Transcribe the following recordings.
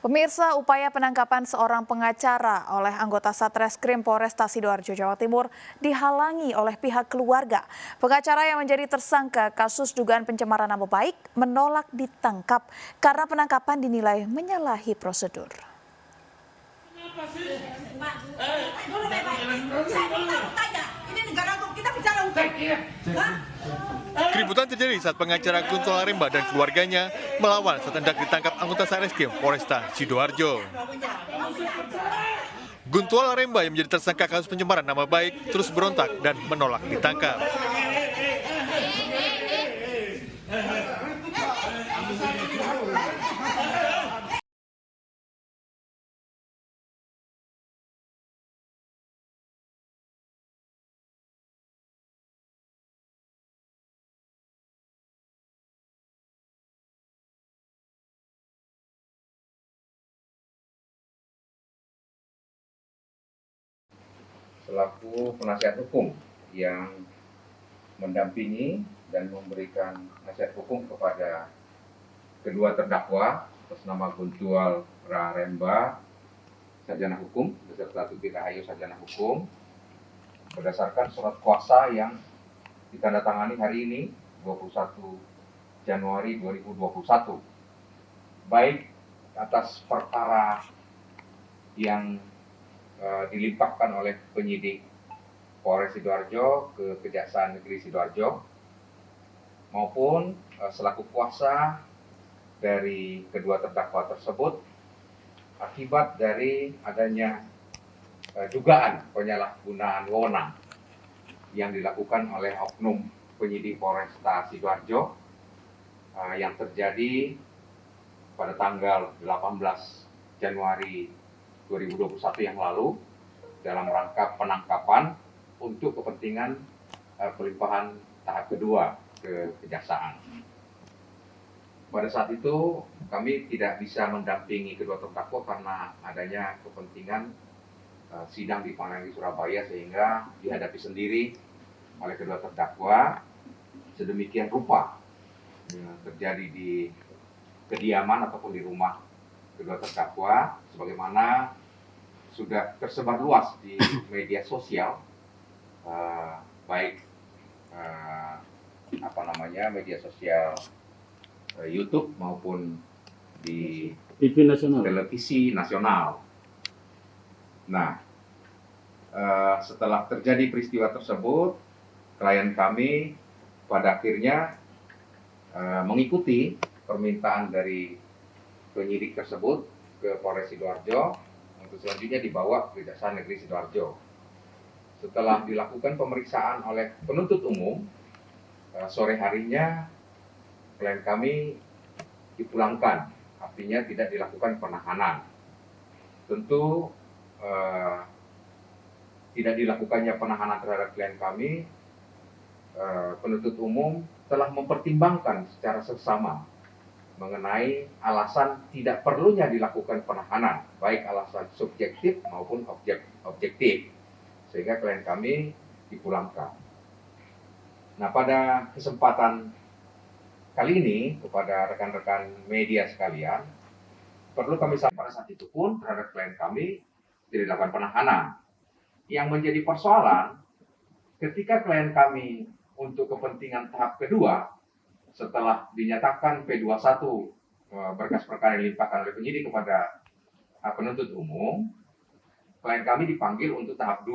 Pemirsa, upaya penangkapan seorang pengacara oleh anggota Satreskrim Polresta Sidoarjo, Jawa Timur dihalangi oleh pihak keluarga. Pengacara yang menjadi tersangka kasus dugaan pencemaran nama baik menolak ditangkap karena penangkapan dinilai menyalahi prosedur. Keributan terjadi saat pengacara Guntul Aremba dan keluarganya melawan saat hendak ditangkap anggota Satreskrim Polresta Sidoarjo. Guntul Aremba yang menjadi tersangka kasus pencemaran nama baik terus berontak dan menolak ditangkap. Selaku penasihat hukum yang mendampingi dan memberikan nasihat hukum kepada kedua terdakwa atas nama Guntul Aremba, sarjana hukum, beserta Tuti Rahayu, sarjana hukum, berdasarkan surat kuasa yang ditandatangani hari ini 21 Januari 2021, baik atas perkara yang dilimpahkan oleh penyidik Polres Sidoarjo ke Kejaksaan Negeri Sidoarjo maupun selaku kuasa dari kedua terdakwa tersebut akibat dari adanya dugaan penyalahgunaan wewenang yang dilakukan oleh oknum penyidik Polresta Sidoarjo yang terjadi pada tanggal 18 Januari 2021 yang lalu dalam rangka penangkapan untuk kepentingan pelimpahan tahap kedua ke kejaksaan. Pada saat itu kami tidak bisa mendampingi kedua terdakwa karena adanya kepentingan sidang di Pengadilan Surabaya sehingga dihadapi sendiri oleh kedua terdakwa. Sedemikian rupa terjadi di kediaman ataupun di rumah kedua terdakwa, sebagaimana sudah tersebar luas di media sosial, baik media sosial YouTube maupun di TV nasional, televisi nasional. Nah, setelah terjadi peristiwa tersebut, klien kami pada akhirnya mengikuti permintaan dari penyidik tersebut ke Polres Sidoarjo untuk selanjutnya dibawa ke Kejaksaan Negeri Sidoarjo. Setelah dilakukan pemeriksaan oleh penuntut umum, sore harinya klien kami dipulangkan, artinya tidak dilakukan penahanan. Tentu tidak dilakukannya penahanan terhadap klien kami, penuntut umum telah mempertimbangkan secara seksama mengenai alasan tidak perlunya dilakukan penahanan, baik alasan subjektif maupun objektif, sehingga klien kami dipulangkan. Nah, pada kesempatan kali ini kepada rekan-rekan media sekalian, perlu kami sampaikan pada saat itu pun terhadap klien kami tidak dilakukan penahanan. Yang menjadi persoalan ketika klien kami untuk kepentingan tahap kedua, setelah dinyatakan P21 berkas perkara yang dilimpahkan oleh penyidik kepada penuntut umum, klien kami dipanggil untuk tahap 2.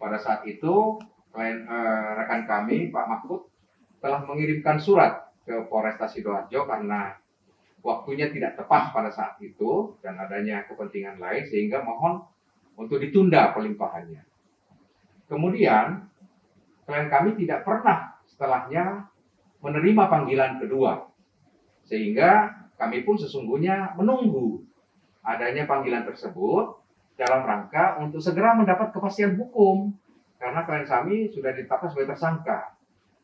Pada saat itu, rekan kami, Pak Mahfud, telah mengirimkan surat ke Polresta Sidoarjo karena waktunya tidak tepat pada saat itu dan adanya kepentingan lain, sehingga mohon untuk ditunda pelimpahannya. Kemudian, klien kami tidak pernah setelahnya menerima panggilan kedua, sehingga kami pun sesungguhnya menunggu adanya panggilan tersebut dalam rangka untuk segera mendapat kepastian hukum karena klien kami sudah ditetapkan sebagai tersangka.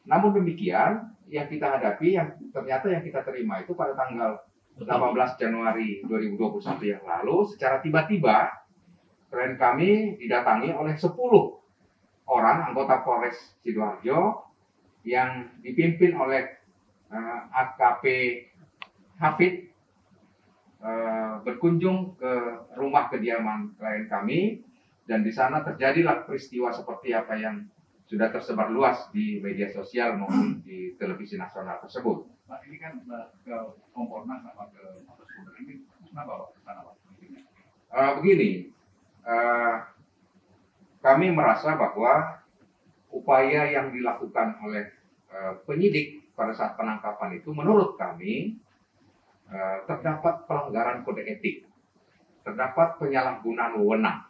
Namun demikian, yang kita hadapi, yang kita terima itu pada tanggal 18 Januari 2021 yang lalu, secara tiba-tiba klien kami didatangi oleh 10 orang anggota Polres Sidoarjo yang dipimpin oleh AKP Hafid berkunjung ke rumah kediaman klien kami, dan di sana terjadilah peristiwa seperti apa yang sudah tersebar luas di media sosial maupun di televisi nasional tersebut. Pak, ini kan ke Kompolnas sama ke Mabes Polri, ini kenapa Pak ke sana Pak? Begini, kami merasa bahwa upaya yang dilakukan oleh penyidik pada saat penangkapan itu menurut kami terdapat pelanggaran kode etik, terdapat penyalahgunaan wewenang.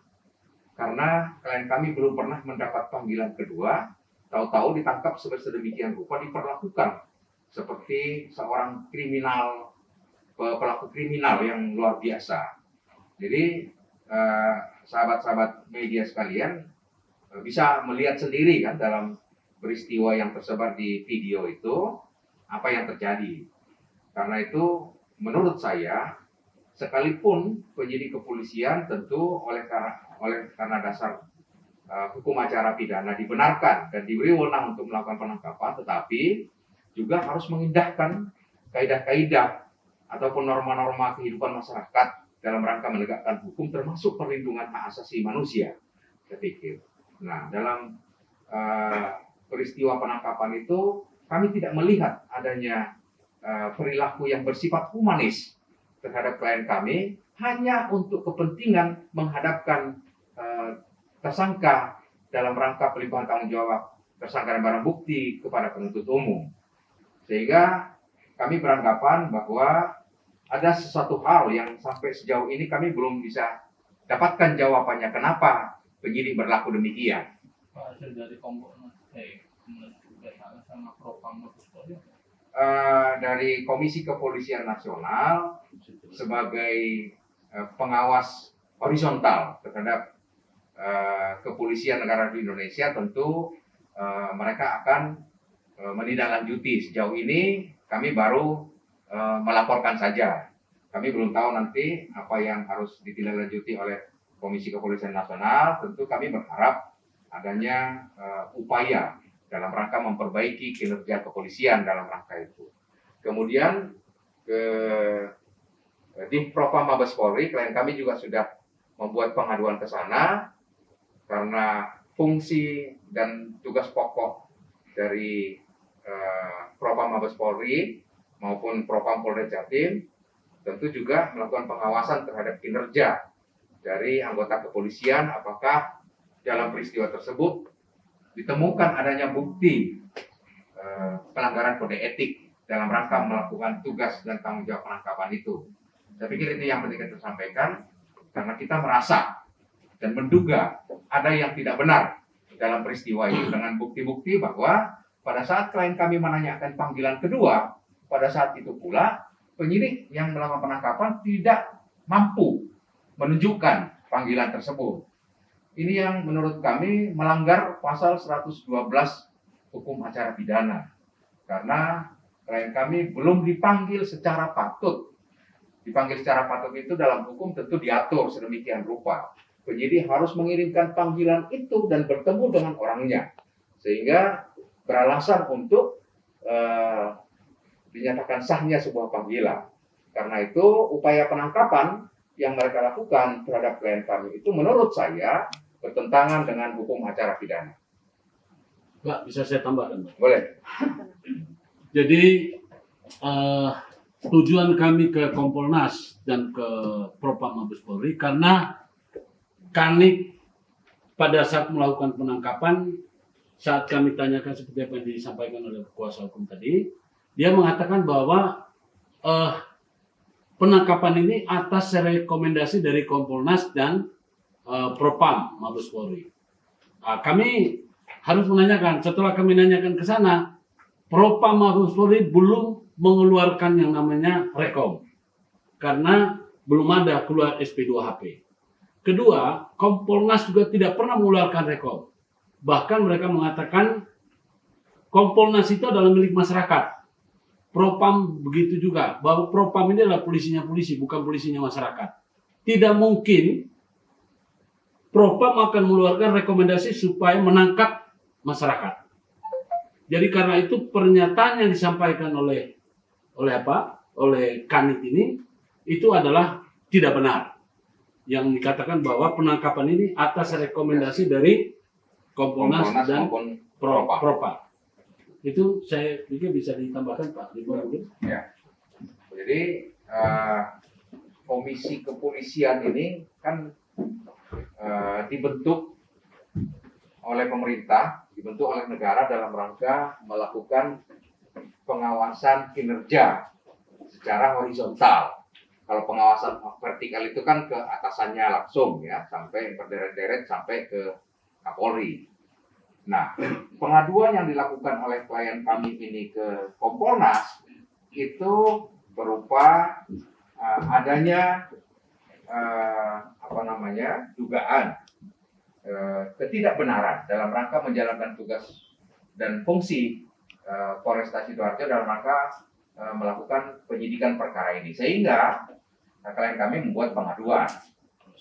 Karena klien kami belum pernah mendapat panggilan kedua, tahu-tahu ditangkap sedemikian rupa, diperlakukan seperti seorang kriminal, pelaku kriminal yang luar biasa. Jadi sahabat-sahabat media sekalian bisa melihat sendiri kan dalam peristiwa yang tersebar di video itu apa yang terjadi. Karena itu menurut saya, sekalipun penyidik kepolisian tentu oleh karena dasar hukum acara pidana dibenarkan dan diberi wewenang untuk melakukan penangkapan, tetapi juga harus mengindahkan kaidah-kaidah ataupun norma-norma kehidupan masyarakat dalam rangka menegakkan hukum, termasuk perlindungan hak asasi manusia, saya pikir. Nah, dalam peristiwa penangkapan itu kami tidak melihat adanya perilaku yang bersifat humanis terhadap klien kami hanya untuk kepentingan menghadapkan tersangka dalam rangka pelimpahan tanggung jawab tersangka dan barang bukti kepada penuntut umum. Sehingga kami beranggapan bahwa ada sesuatu hal yang sampai sejauh ini kami belum bisa dapatkan jawabannya kenapa penyidik berlaku demikian. Pak, hasil dari Kompolnas sama Propam Mabes Polri? Dari Komisi Kepolisian Nasional sebagai pengawas horizontal terhadap kepolisian negara di Indonesia, tentu mereka akan menindaklanjuti. Sejauh ini kami baru melaporkan saja. Kami belum tahu nanti apa yang harus ditindaklanjuti oleh Komisi Kepolisian Nasional. Tentu kami berharap adanya upaya dalam rangka memperbaiki kinerja kepolisian dalam rangka itu. Kemudian di Propam Mabes Polri, klien kami juga sudah membuat pengaduan ke sana karena fungsi dan tugas pokok dari Propam Mabes Polri maupun Propam Polda Jatim tentu juga melakukan pengawasan terhadap kinerja dari anggota kepolisian, apakah dalam peristiwa tersebut ditemukan adanya bukti pelanggaran kode etik dalam rangka melakukan tugas dan tanggung jawab penangkapan itu. Saya pikir itu yang penting kita sampaikan, karena kita merasa dan menduga ada yang tidak benar dalam peristiwa itu dengan bukti-bukti bahwa pada saat klien kami menanyakan panggilan kedua, pada saat itu pula penyidik yang melakukan penangkapan tidak mampu menunjukkan panggilan tersebut. Ini yang menurut kami melanggar pasal 112 hukum acara pidana. Karena klien kami belum dipanggil secara patut. Dipanggil secara patut itu dalam hukum tentu diatur sedemikian rupa. Penyidik harus mengirimkan panggilan itu dan bertemu dengan orangnya. Sehingga beralasan untuk dinyatakan sahnya sebuah panggilan. Karena itu upaya penangkapan yang mereka lakukan terhadap klien kami itu menurut saya bertentangan dengan hukum acara pidana. Pak, bisa saya tambahkan, Pak? Boleh. Jadi tujuan kami ke Kompolnas dan ke Propam Mabes Polri karena Kanit pada saat melakukan penangkapan, saat kami tanyakan seperti apa yang disampaikan oleh kuasa hukum tadi, dia mengatakan bahwa penangkapan ini atas rekomendasi dari Kompolnas dan Propam Mabes Polri. Kami harus menanyakan, setelah kami nanyakan ke sana, Propam Mabes Polri belum mengeluarkan yang namanya rekom. Karena belum ada keluar SP2HP. Kedua, Kompolnas juga tidak pernah mengeluarkan rekom. Bahkan mereka mengatakan Kompolnas itu adalah milik masyarakat. Propam begitu juga, bahwa Propam ini adalah polisinya polisi, bukan polisinya masyarakat. Tidak mungkin Propam akan mengeluarkan rekomendasi supaya menangkap masyarakat. Jadi karena itu pernyataan yang disampaikan oleh Kanit ini itu adalah tidak benar. Yang dikatakan bahwa penangkapan ini atas rekomendasi dari Kompolnas dan maupun Propam. Itu saya pikir bisa ditambahkan Pak. Ya. Jadi komisi kepolisian ini kan dibentuk oleh pemerintah, dibentuk oleh negara dalam rangka melakukan pengawasan kinerja secara horizontal. Kalau pengawasan vertikal itu kan ke atasannya langsung ya, sampai berderet-deret sampai ke Kapolri. Nah, pengaduan yang dilakukan oleh klien kami ini ke Kompolnas itu berupa adanya dugaan ketidakbenaran dalam rangka menjalankan tugas dan fungsi Polresta Sidoarjo dalam rangka melakukan penyidikan perkara ini, sehingga klien kami membuat pengaduan.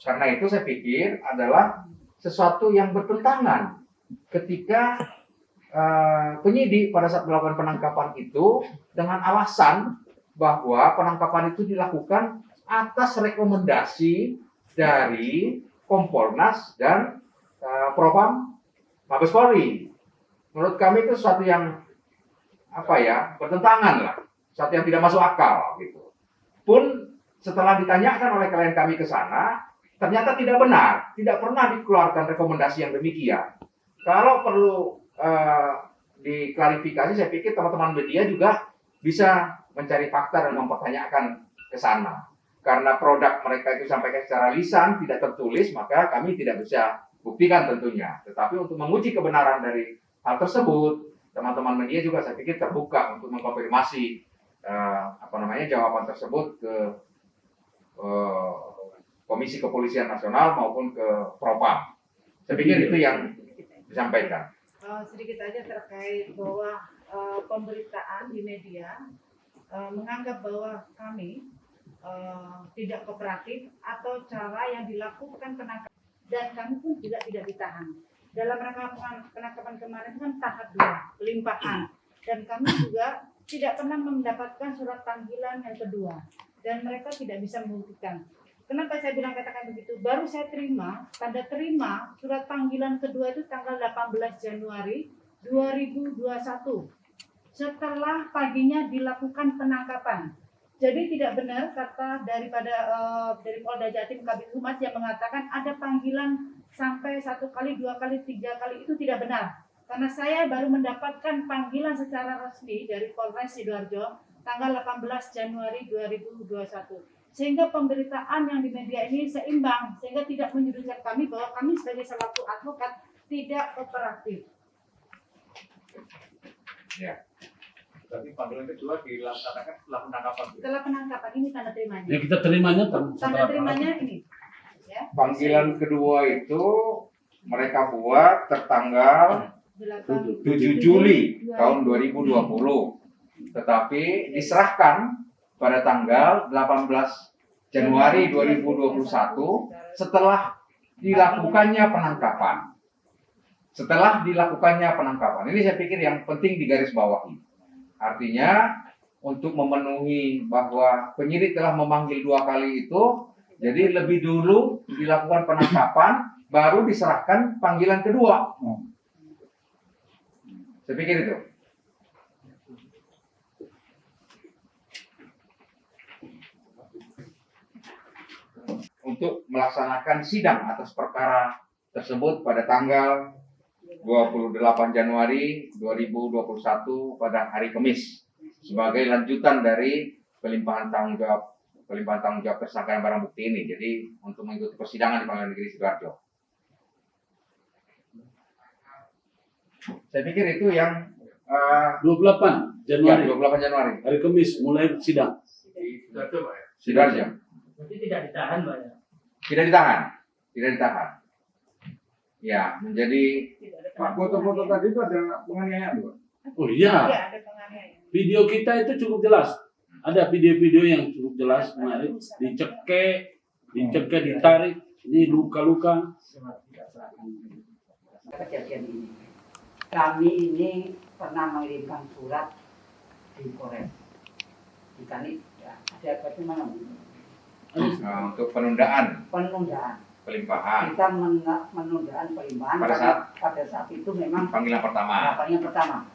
Karena itu saya pikir adalah sesuatu yang bertentangan ketika penyidik pada saat melakukan penangkapan itu dengan alasan bahwa penangkapan itu dilakukan atas rekomendasi dari Kompolnas dan Propam Mabes Polri. Menurut kami itu sesuatu yang bertentangan lah, sesuatu yang tidak masuk akal gitu. Pun setelah ditanyakan oleh klien kami ke sana, ternyata tidak benar, tidak pernah dikeluarkan rekomendasi yang demikian. Kalau perlu diklarifikasi, saya pikir teman-teman media juga bisa mencari fakta dan mempertanyakan ke sana. Karena produk mereka itu sampaikan secara lisan, tidak tertulis, maka kami tidak bisa buktikan tentunya. Tetapi untuk menguji kebenaran dari hal tersebut, teman-teman media juga saya pikir terbuka untuk mengkonfirmasi jawaban tersebut ke Komisi Kepolisian Nasional maupun ke Propam. Saya pikir itu yang disampaikan. Sedikit aja terkait bahwa pemberitaan di media menganggap bahwa kami tidak kooperatif atau cara yang dilakukan penangkapan, dan kami pun juga tidak ditahan. Dalam rangka penangkapan kemarin kan tahap 2, pelimpahan, dan kami juga tidak pernah mendapatkan surat panggilan yang kedua, dan mereka tidak bisa membuktikan. Kenapa saya bilang katakan begitu? Baru saya terima, tanda terima surat panggilan kedua itu tanggal 18 Januari 2021. Setelah paginya dilakukan penangkapan. Jadi tidak benar kata dari Polda Jatim Kabid Humas yang mengatakan ada panggilan sampai 1 kali, 2 kali, 3 kali, itu tidak benar. Karena saya baru mendapatkan panggilan secara resmi dari Polres Sidoarjo tanggal 18 Januari 2021. Sehingga pemberitaan yang di media ini seimbang, sehingga tidak menyudutkan kami bahwa kami sebagai selaku advokat tidak kooperatif. Ya. Tapi panggilan kedua dilaksanakan setelah penangkapan. Setelah penangkapan, ini tanda terimanya. Ya, kita terimanya Tanda terimanya ini. Ya. Panggilan kedua itu mereka buat tertanggal 7 Juli tahun 2020. Tetapi diserahkan pada tanggal 18 Januari 2021 setelah dilakukannya penangkapan. Ini saya pikir yang penting digarisbawahi. Artinya untuk memenuhi bahwa penyidik telah memanggil 2 kali itu, jadi lebih dulu dilakukan penangkapan, baru diserahkan panggilan kedua. Saya pikir itu. Untuk melaksanakan sidang atas perkara tersebut pada tanggal 28 Januari 2021 pada hari Kamis sebagai lanjutan dari pelimpahan tanggung jawab tersangka yang barang bukti ini. Jadi untuk mengikuti persidangan di Pengadilan Negeri Sidoarjo. Saya pikir itu yang 28 Januari. Ya, 28 Januari. Hari Kamis mulai sidang. Sidoarjo. Berarti tidak ditahan, Pak ya? Tidak ditahan. Ya, menjadi Foto-foto tadi itu ada penganiayaan, Pak. Oh iya, Iya, ada penganiayaan. video kita itu cukup jelas. Ada video-video yang cukup jelas kemarin. Dicekek, ditarik, ini luka-luka. Kejadian ini, kami ini pernah mengirimkan surat di Polres. Di Kanit, ya, ada bagaimana? untuk penundaan penundaan. pelimpahan Kita menundaan pelimpahan pada saat itu memang panggilan pertama. yang pertama.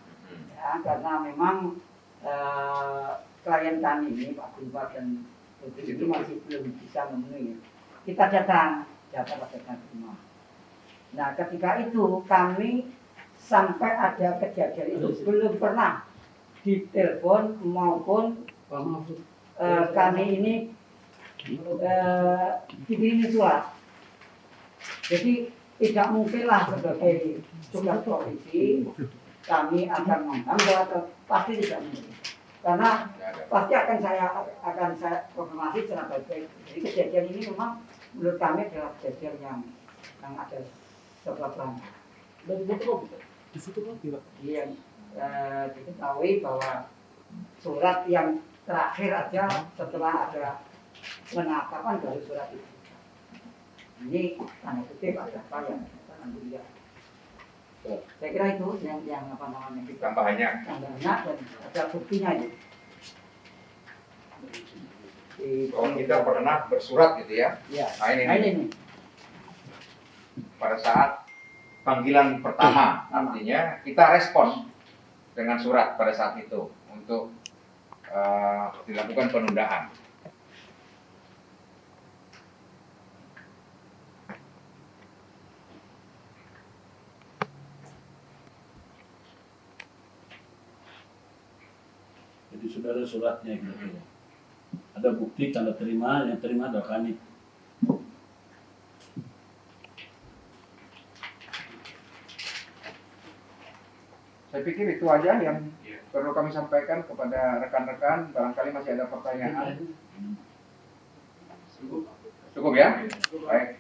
Ya, karena memang klien kami ini Pak Gulbar dan Putri itu masih belum bisa memenuhi. Kita datang pada rumah. Nah, ketika itu kami sampai ada kejadian itu belum pernah ditelepon maupun kami ini dikirimi surat. Jadi tidak mungkinlah sebagai tugas polisi kami akan mengambil atau pasti tidak mungkin. Karena pasti akan saya konfirmasi secara baik-baik. Jadi kejadian ini memang menurut kami adalah kejadian yang ada sebabnya. Yang diketahui bahwa surat yang terakhir aja setelah ada penangkapan dari surat itu. Ini tanda kutip ada apa yang alhamdulillah. Saya kira itu yang apa namanya Tambahannya. dan ada buktinya itu. Oh, kita pernah bersurat gitu ya? Ya. Nah, ini. Pada saat panggilan pertama, artinya kita respon dengan surat pada saat itu untuk dilakukan penundaan. Jadi sudah ada suratnya gitu. Ada bukti tanda terima, yang terima adalah kami. Saya pikir itu aja yang perlu kami sampaikan kepada rekan-rekan. Barangkali masih ada pertanyaan. Cukup ya? Baik.